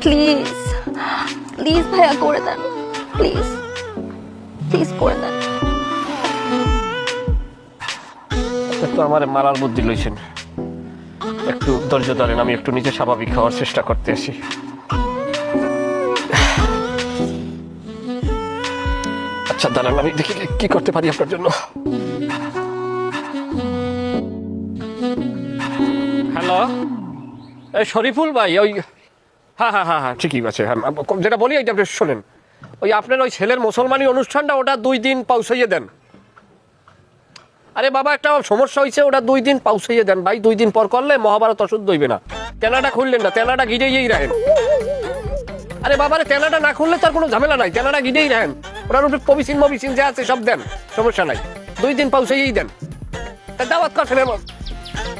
Please please ভাইয়া করে দেন, please please করে দেন। তো আমার মারার বুদ্ধি লইছেন, একটু ধৈর্য ধরেন, আমি একটু নিজে স্বাভাবিক হওয়ার চেষ্টা করতে আসি। আচ্ছা দাঁড়ান, আমি দেখি কি করতে পারি আপনার জন্য। হ্যালো, এই শরীফুল ভাই, ওই হ্যাঁ হ্যাঁ হ্যাঁ হ্যাঁ ঠিকই আছে, হ্যাঁ যেটা বলি এইটা আপনি শোনেন। ওই আপনার ওই ছেলের মুসলমানি অনুষ্ঠানটা ওটা 2 দিন পাউসাইয়ে দেন। আরে বাবা একটা সমস্যা হয়েছে, ওটা 2 দিন পাউসাইয়ে দেন ভাই, 2 দিন পর করলে মহাভারত অশুদ্ধ হইবে না। তেনাটা খুললেন না, তেনাটা গিরেই রাখেন। আরে বাবারে তেনাটা না খুললে তার কোনো ঝামেলা নাই, তেনাটা গিরেই রাখেন। ওনার উপরে পবিসিন মবিসিন যা আছে সব দেন, সমস্যা নাই, 2 দিন পাউসাইয়েই দেন। দাওয়াত করছেন এমন,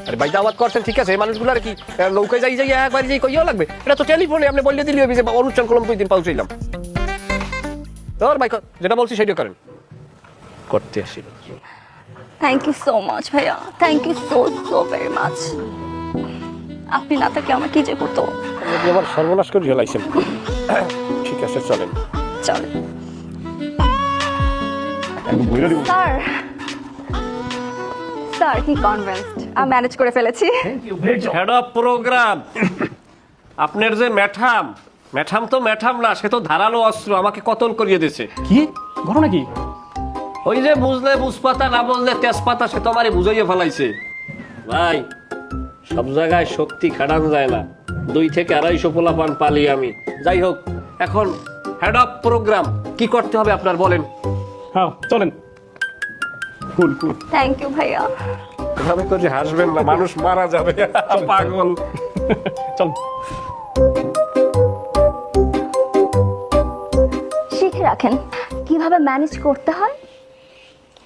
আরে ভাই দাওয়াত করছেন ঠিক আছে, এই মানুষগুলো আর কি নৌকায় যাই যাই একবার যাই কইও লাগবে, এটা তো টেলিফোনে আপনি বললে দিলি যে অনুষ্ঠান করলাম 2 দিন পাউসাইলাম। তোর ভাই যেটা বলছি সেটা করেন, করতে আসিল। থ্যাংক ইউ সো মাচ ভাইয়া, thank you so so very much. আপনি না থাকলে আমার কি যে হতো। আপনি আমার সর্বনাশ করে ফেলাইছেন। ঠিক আছে চলেন চলেন স্যার। স্যার কি কনভিন্সড, আমি ম্যানেজ করে ফেলেছি। হেড অফ প্রোগ্রাম, আপনার যে ম্যাঠাম, ম্যাঠাম তো ম্যাঠাম না, সে তো ধারালো অস্ত্র, আমাকে কতল করিয়ে দিয়েছে। কি ঘটনা কি? ওই যে বুঝলে বুঝপাতা, না বুঝলে তেজপাতা, সে তো আমারে বুঝাইয়ে ফেলাইছে। ভাই সব জায়গায় শক্তি খাটান যায় না, 2 থেকে 250 পোলাপান পালি আমি। যাই হোক, এখন হেড অফ প্রোগ্রাম কি করতে হবে আপনার বলেন। হ্যাঁ চলেন। কুল কুল। থ্যাংক ইউ ভাইয়া। এভাবে করে হাসবেন না, মানুষ মারা যাবে, পাগল। চল। শিখে রাখেন কিভাবে ম্যানেজ করতে হয়,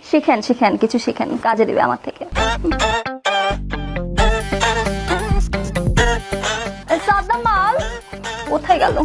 শিখেন শিখেন, কিছু শিখেন, কাজে দিবে আমার থেকে। সাদ্দাম মাল কোথায় গেল?